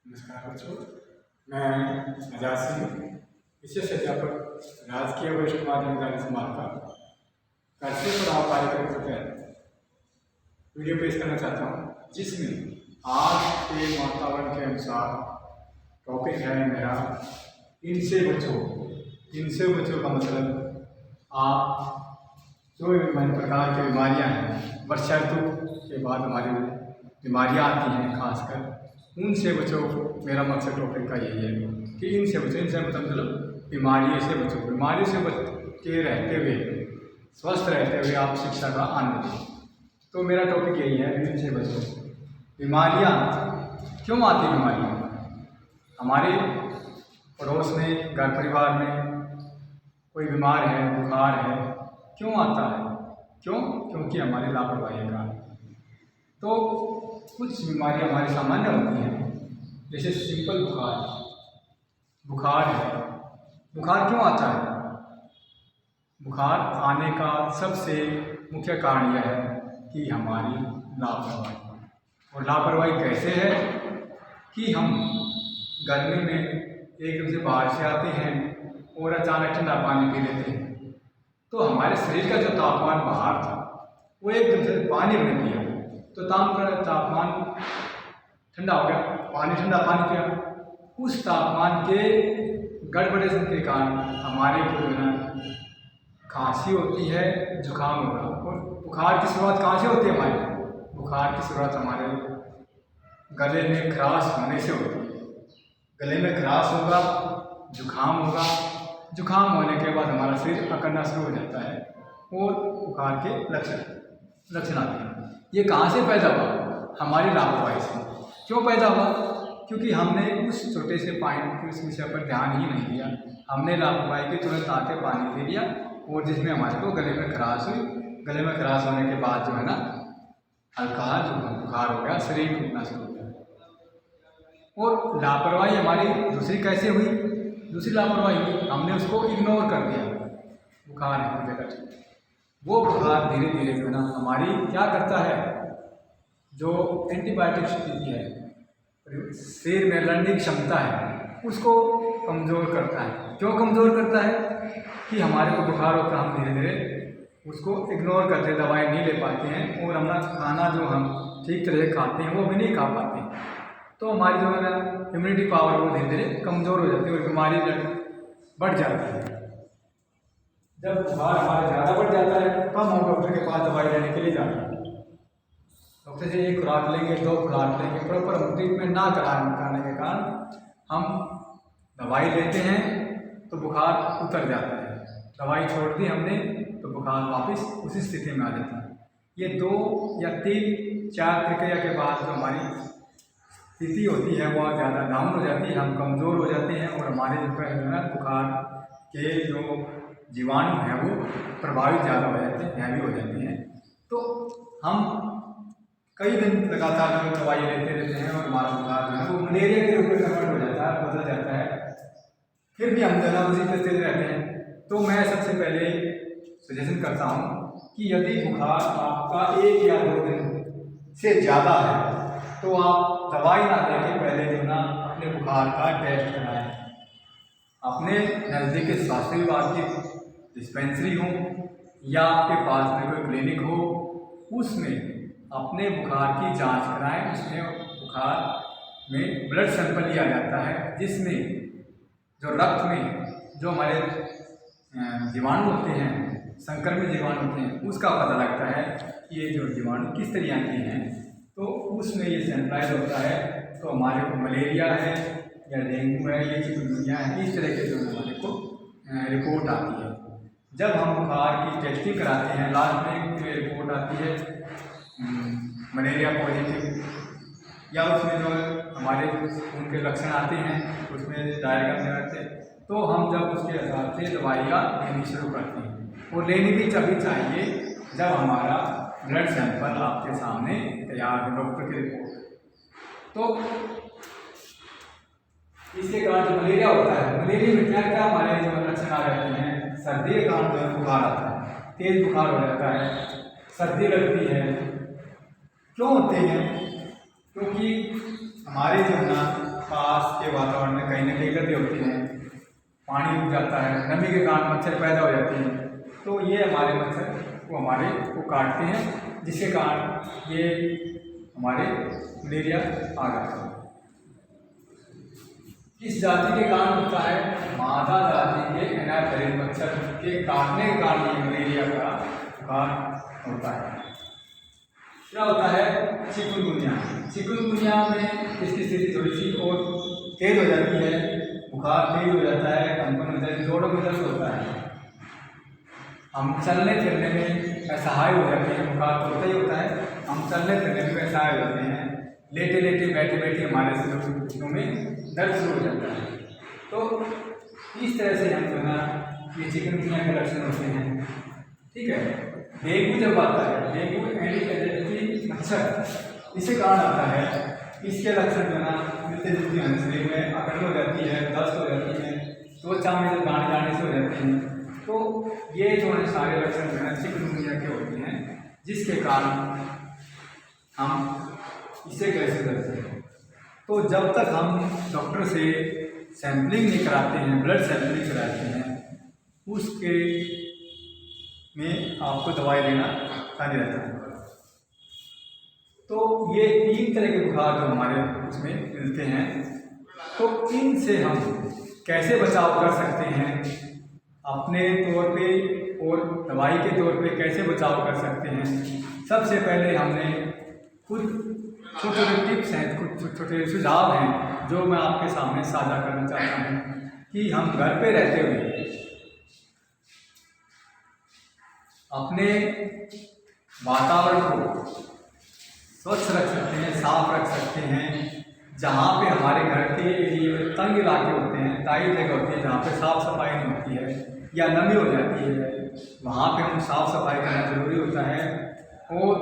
नमस्कार बच्चों, मैं आजाद सिंह, विशेष अध्यापक राजकीय वरिष्ठ माध्यमिक विद्यालय समालका कर्तव्य पढ़ाओ कार्यक्रम के तहत वीडियो पेश करना चाहता हूँ, जिसमें आज के वातावरण के अनुसार टॉपिक है मेरा इनसे बचो का मतलब आप जो विभिन्न प्रकार की बीमारियाँ हैं, वर्षा ऋतु के बाद हमारी बीमारियाँ आती हैं, खासकर उनसे बचो। मेरा मकसद टॉपिक का यही है कि इनसे बचो। इनसे मतलब बीमारी से बचो। बीमारी से बच के रहते हुए, स्वस्थ रहते हुए आप शिक्षा का आनंद लें। तो मेरा टॉपिक यही है, इनसे बचो। बीमारियाँ क्यों आती हैं? बीमारियाँ हमारे पड़ोस में, घर परिवार में कोई बीमार है, बुखार है, क्यों आता है? क्योंकि हमारी लापरवाही का। तो कुछ बीमारियां हमारे सामान्य होती हैं, जैसे सिंपल बुखार है। बुखार क्यों आता है? बुखार आने का सबसे मुख्य कारण यह है कि हमारी लापरवाही। और लापरवाही कैसे है कि हम गर्मी में एकदम से बाहर से आते हैं और अचानक ठंडा पानी पी लेते हैं, तो हमारे शरीर का जो तापमान बाहर था वो एकदम से पानी में पिया, तो तापमान ठंडा हो गया, ठंडा पानी पिया। उस तापमान के गड़बड़ेशन के कारण हमारे को जो है खांसी होती है, जुकाम होगा। और बुखार की शुरुआत कहाँ से होती है? हमारे बुखार की शुरुआत हमारे गले में खराश होने से होती है। गले में खराश होगा, जुकाम होगा। जुकाम होने के बाद हमारा शरीर अकड़ना शुरू हो जाता है और बुखार के लक्षण आते हैं। ये कहाँ से पैदा हुआ? हमारी लापरवाही से। क्यों पैदा हुआ? क्योंकि हमने उस छोटे से पानी की उस विषय पर ध्यान ही नहीं दिया। हमने लापरवाही के तुरंत आके पानी पी लिया और जिसमें हमारे को गले में खराश हुई। गले में खराश होने के बाद जो है ना, हल्का जो बुखार हो गया, शरीर टूटना शुरू हो गया। और लापरवाही हमारी दूसरी कैसे हुई? दूसरी लापरवाही हमने उसको इग्नोर कर दिया। बुखार है, वो बुखार धीरे धीरे जो है ना हमारी क्या करता है, जो एंटीबायोटिक्स देती है, शरीर में लड़ने की क्षमता है, उसको कमज़ोर करता है। क्यों कमज़ोर करता है? कि हमारे को बुखार होता है, हम धीरे धीरे उसको इग्नोर करते, दवाई नहीं ले पाते हैं और अपना खाना जो हम ठीक तरह से खाते हैं वो भी नहीं खा पाते, तो हमारी जो है ना इम्यूनिटी पावर वो धीरे धीरे कमज़ोर हो जाती है और बीमारी बढ़ जाती है। जब बुखार हमारा ज़्यादा बढ़ जाता है तब हम डॉक्टर के पास दवाई लेने के लिए जाते हैं। डॉक्टर से एक खुराक लेंगे, 2 खुराक लेंगे, प्रॉपर ट्रीटमेंट ना कराने के कारण हम दवाई लेते हैं तो बुखार उतर जाता है। दवाई छोड़ दी हमने तो बुखार वापस उसी स्थिति में आ जाता है। ये 2 या 3-4 प्रक्रिया के बाद जो हमारी स्थिति होती है वो ज़्यादा डाउन हो जाती है, हम कमज़ोर हो जाते हैं और हमारे जो है बुखार के जो जीवाणु हैं वो प्रभावित ज़्यादा हो जाते हैं, हैवी हो जाते हैं। तो हम कई दिन लगातार जो दवाई लेते रहते हैं और हमारा बुखार जो है वो मलेरिया के रूप में कन्वर्ट हो जाता है, बदल जाता है, फिर भी हम ज़्यादा उसी पे स्थित रहते हैं। तो मैं सबसे पहले सजेशन करता हूँ कि यदि बुखार आपका 1 या 2 दिन से ज़्यादा है तो आप दवाई ना लेके पहले जो ना अपने बुखार का टेस्ट कराएं। अपने नज़दीक के स्वास्थ्य विभाग की डिस्पेंसरी हो या आपके पास में कोई क्लिनिक हो, उसमें अपने बुखार की जांच कराएं। उसमें बुखार में ब्लड सैंपल लिया जाता है, जिसमें जो रक्त में जो हमारे जीवाणु होते हैं, संक्रमित जीवाणु होते हैं, उसका पता लगता है कि ये जो जीवाणु किस तरह के हैं। तो उसमें ये सैंपलाइज होता है तो हमारे को मलेरिया है या डेंगू है, ये चिकनगुनिया है, इस तरह के जो हमारे को रिपोर्ट आती है। जब हम बुखार की टेस्टिंग कराते हैं, लास्ट में रिपोर्ट आती है मलेरिया पॉजिटिव, या उसमें जो हमारे उनके लक्षण आते हैं उसमें डायग्राम लगाते हैं, तो हम जब उसके हिसाब से दवाइयाँ लेनी शुरू करते हैं। और लेनी भी तभी चाहिए जब हमारा ब्लड सैंपल आपके सामने तैयार है, डॉक्टर की रिपोर्ट। तो इसके कारण जो मलेरिया होता है, मलेरिया में क्या क्या हमारे जो लक्षण आ जाते हैं, सर्दी के कारण जो है बुखार आता है, तेज बुखार हो जाता है, सर्दी लगती है। क्यों होते हैं? क्योंकि हमारे जो है ना पास के वातावरण में कहीं न कहीं गंदे होते हैं, पानी रुक जाता है, नमी के कारण मच्छर पैदा हो जाते हैं, तो ये हमारे मच्छर वो हमारे को काटते हैं, जिसके कारण ये हमारे मलेरिया आ जाता है। इस जाति के कारण होता है, मादा जाति के एनाफेलिस मच्छर के काटने के कारण ये मलेरिया का बुखार होता है। क्या होता है? चिकुनगुनिया। चिकुनगुनिया में इसकी स्थिति थोड़ी सी और तेज हो जाती है, बुखार तेज हो जाता है, कंपन हो जाती है, जोड़ों में दर्द होता है, हम चलने फिरने में असहाय हो जाते हैं। बुखार तो होता ही होता है, हम चलने फिरने में असहाय हो जाते हैं, लेटे लेटे बैठे बैठे हमारे शरीरों में दर्द शुरू हो जाता है। तो इस तरह से हम जो है ये चिकनगुनिया के लक्षण होते हैं। ठीक है। डेंगू जब आता है, डेंगू एडिस मच्छर इससे कारण आता है, इसके लक्षण जो है मिलते जुलते हैं, शरीर में अकड़न हो जाती है, दस्त हो जाती है, त्वचा में जो दाने दाने से हो जाते हैं। तो ये जो है सारे लक्षण जो है चिकनगुनिया के होते हैं, जिसके कारण हम इसे कैसे करते हैं। तो जब तक हम डॉक्टर से सैंपलिंग नहीं कराते हैं, ब्लड सैंपलिंग कराते हैं, उसके में आपको दवाई लेना नहीं रहता है। तो ये 3 तरह के बुखार जो हमारे उसमें मिलते हैं, तो इनसे हम कैसे बचाव कर सकते हैं, अपने तौर पे और दवाई के तौर पे कैसे बचाव कर सकते हैं। सबसे पहले हमने कुछ छोटे छोटे टिप्स हैं, कुछ छोटे सुझाव हैं जो मैं आपके सामने साझा करना चाहता हूँ कि हम घर पे रहते हुए अपने वातावरण को स्वच्छ रख सकते हैं, साफ रख सकते हैं। जहाँ पे हमारे घर के एरिए में तंग इलाके होते हैं, टाइट जगह होती है, जहाँ पे साफ सफाई नहीं होती है या नमी हो जाती है, वहाँ पे हम साफ सफाई करना जरूरी होता है और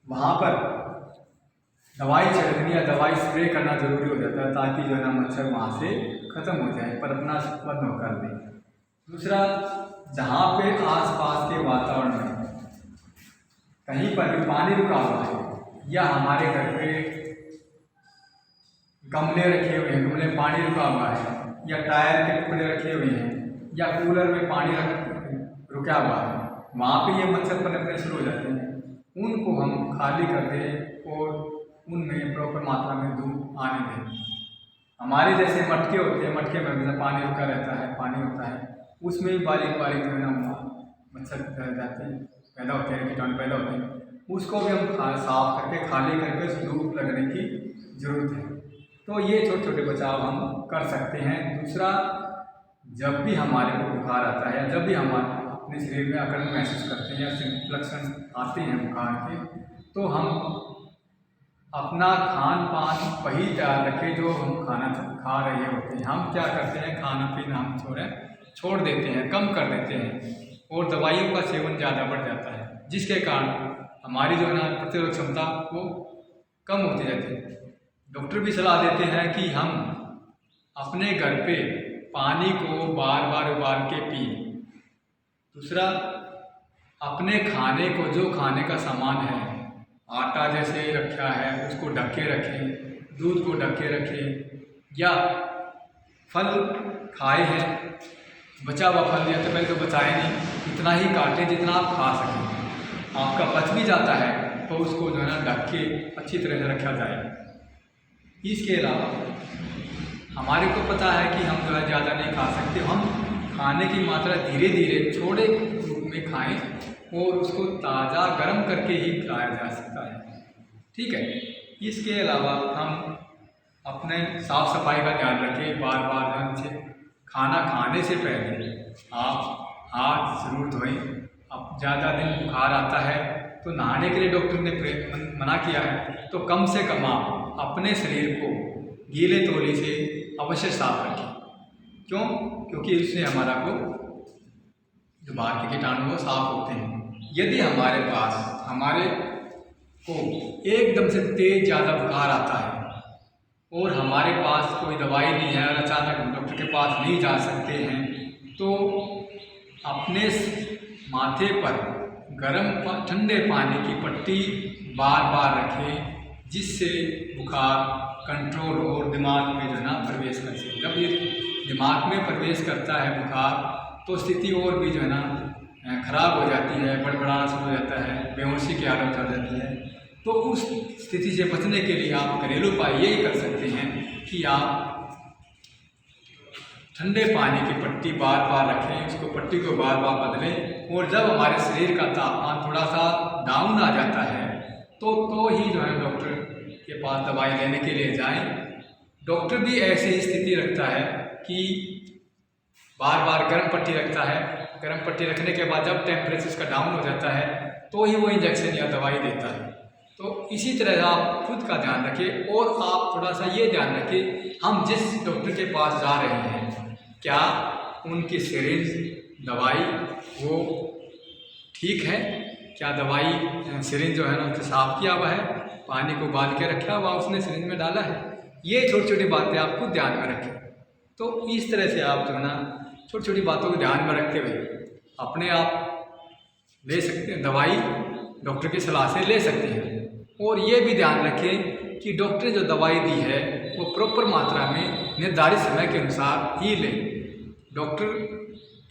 वहाँ पर दवाई छिड़कनी या दवाई स्प्रे करना जरूरी हो जाता है, ताकि जो है ना मच्छर वहाँ से ख़त्म हो जाए, पर अपना बंद कर दें। दूसरा, जहाँ पे आसपास के वातावरण में कहीं पर भी पानी रुका हुआ है या हमारे घर पे गमले रखे हुए हैं, गमले में पानी रुका हुआ है, या टायर के टुकड़े रखे हुए हैं, या कूलर में पानी रुका हुआ है, वहाँ पे ये मच्छर पनपने शुरू हो जाते हैं। उनको हम खाली कर दें और उनमें प्रॉपर मात्रा में धूप आने दें। हमारे जैसे मटके होते हैं, मटके में जैसे पानी रुका रहता है, पानी होता है, उसमें भी बारीक बारीक जो है ना मच्छर जाते हैं, पैदा होते हैं, कीटाणु पैदा होते हैं। उसको भी हम साफ करके खाली करके उस धूप लगने की ज़रूरत है। तो ये छोटे छोटे बचाव हम कर सकते हैं। दूसरा, जब भी हमारे को बुखार आता है, जब भी हम अपने शरीर में अकड़न महसूस करते हैं या लक्षण आते हैं बुखार के, तो हम अपना खान पान वही तैयार रखें जो हम खाना खा रहे होते हैं। हम क्या करते हैं, खाना पीना हम छोड़ देते हैं, कम कर देते हैं और दवाइयों का सेवन ज़्यादा बढ़ जाता है, जिसके कारण हमारी जो है ना प्रतिरोधक क्षमता वो कम होती जाती है। डॉक्टर भी सलाह देते हैं कि हम अपने घर पे पानी को बार बार उबाल के पिए। दूसरा, अपने खाने को, जो खाने का सामान है, आटा जैसे रखा है उसको ढक के रखें, दूध को ढक के रखें, या फल खाए हैं, बचा हुआ फल दिया तो पहले तो बचाए नहीं, इतना ही काटें जितना आप खा सकें। आपका बच भी जाता है तो उसको जो है ना ढक के अच्छी तरह से रखा जाए। इसके अलावा हमारे को पता है कि हम जो है ज़्यादा नहीं खा सकते, हम खाने की मात्रा धीरे धीरे छोटे रूप में खाएं और उसको ताज़ा गर्म करके ही खाया जा सकता है। ठीक है। इसके अलावा हम अपने साफ़ सफाई का ध्यान रखें, बार बार ध्यान से खाना खाने से पहले आप हाथ ज़रूर धोएं। अब ज़्यादा दिन बुखार आता है तो नहाने के लिए डॉक्टर ने मना किया है, तो कम से कम आप अपने शरीर को गीले तौली से अवश्य साफ रखें। क्यों? क्योंकि इससे हमारा को जो बाहर के कीटाणु वो साफ होते हैं। यदि हमारे पास हमारे को एकदम से तेज ज़्यादा बुखार आता है और हमारे पास कोई दवाई नहीं है और अचानक हम डॉक्टर के पास नहीं जा सकते हैं, तो अपने माथे पर गर्म ठंडे पानी की पट्टी बार बार रखें, जिससे बुखार कंट्रोल और दिमाग में जो है ना प्रवेश कर सके। जब ये दिमाग में प्रवेश करता है बुखार तो स्थिति और भी जो है ना खराब हो जाती है, बड़बड़ाना शुरू हो जाता है, बेहोशी की हालत हो जाती है। तो उस स्थिति से बचने के लिए आप घरेलू उपाय यही कर सकते हैं कि आप ठंडे पानी की पट्टी बार बार रखें, उसको पट्टी को बार बार बदलें, और जब हमारे शरीर का तापमान थोड़ा सा डाउन आ जाता है तो ही जो है डॉक्टर के पास दवाई लेने के लिए जाएं। डॉक्टर भी ऐसी ही स्थिति रखता है कि बार बार गर्म पट्टी रखता है। गर्म पट्टी रखने के बाद जब टेम्परेचर उसका डाउन हो जाता है तो ही वो इंजेक्शन या दवाई देता है। तो इसी तरह आप खुद का ध्यान रखें, और आप थोड़ा सा ये ध्यान रखें हम जिस डॉक्टर के पास जा रहे हैं क्या उनकी सिरिंज दवाई वो ठीक है, क्या दवाई सिरिंज जो है ना उसको साफ़ किया हुआ है, पानी को उबाल के रखा हुआ उसने सिरिंज में डाला है। ये छोटी छोटी बातें आपको ध्यान में रखें। तो इस तरह से आप जो है ना छोटी छोटी बातों को ध्यान में रखते हुए अपने आप ले सकते हैं, दवाई डॉक्टर की सलाह से ले सकते हैं। और ये भी ध्यान रखें कि डॉक्टर ने जो दवाई दी है वो प्रॉपर मात्रा में निर्धारित समय के अनुसार ही लें। डॉक्टर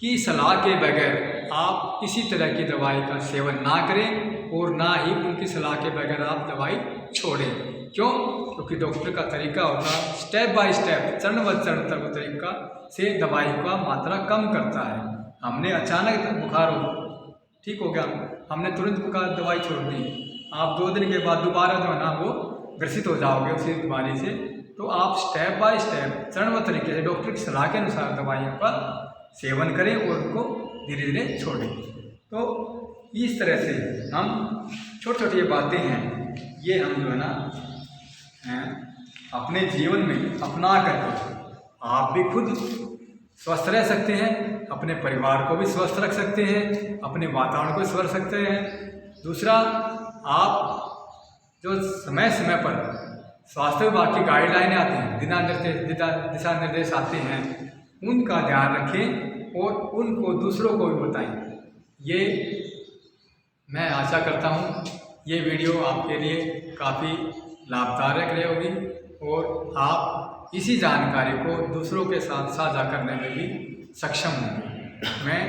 की सलाह के बगैर आप किसी तरह की दवाई का सेवन ना करें, और ना ही उनकी सलाह के बगैर आप दवाई छोड़ें। क्यों? क्योंकि डॉक्टर का तरीका होगा स्टेप बाय स्टेप, चरण व चरण तक तरीका से दवाई का मात्रा कम करता है। हमने अचानक बुखार ठीक हो गया, हमने तुरंत बुखार दवाई छोड़ दी, आप 2 दिन के बाद दोबारा जो है ना वो ग्रसित हो जाओगे उसी बीमारी से। तो आप स्टेप बाय स्टेप चरणबद्ध तरीके से डॉक्टर की सलाह के अनुसार दवाइयों का सेवन करें और उनको धीरे धीरे छोड़ें। तो इस तरह से हम छोटी छोटी ये बातें हैं ये हम जो है ना अपने जीवन में अपना करके आप भी खुद स्वस्थ रह सकते हैं, अपने परिवार को भी स्वस्थ रख सकते हैं, अपने वातावरण को स्वस्थ रख सकते हैं। दूसरा, आप जो समय समय पर स्वास्थ्य विभाग की गाइडलाइनें आती हैं, दिशा निर्देश आते हैं, उनका ध्यान रखें और उनको दूसरों को भी बताएं। ये मैं आशा करता हूँ ये वीडियो आपके लिए काफ़ी लाभदायक रही होगी और आप इसी जानकारी को दूसरों के साथ साझा करने में भी सक्षम होंगे। मैं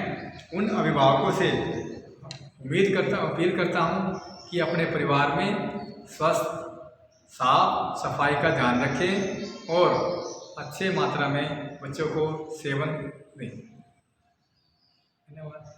उन अभिभावकों से अपील करता हूँ कि अपने परिवार में स्वस्थ साफ सफाई का ध्यान रखें और अच्छे मात्रा में बच्चों को सेवन दें। धन्यवाद।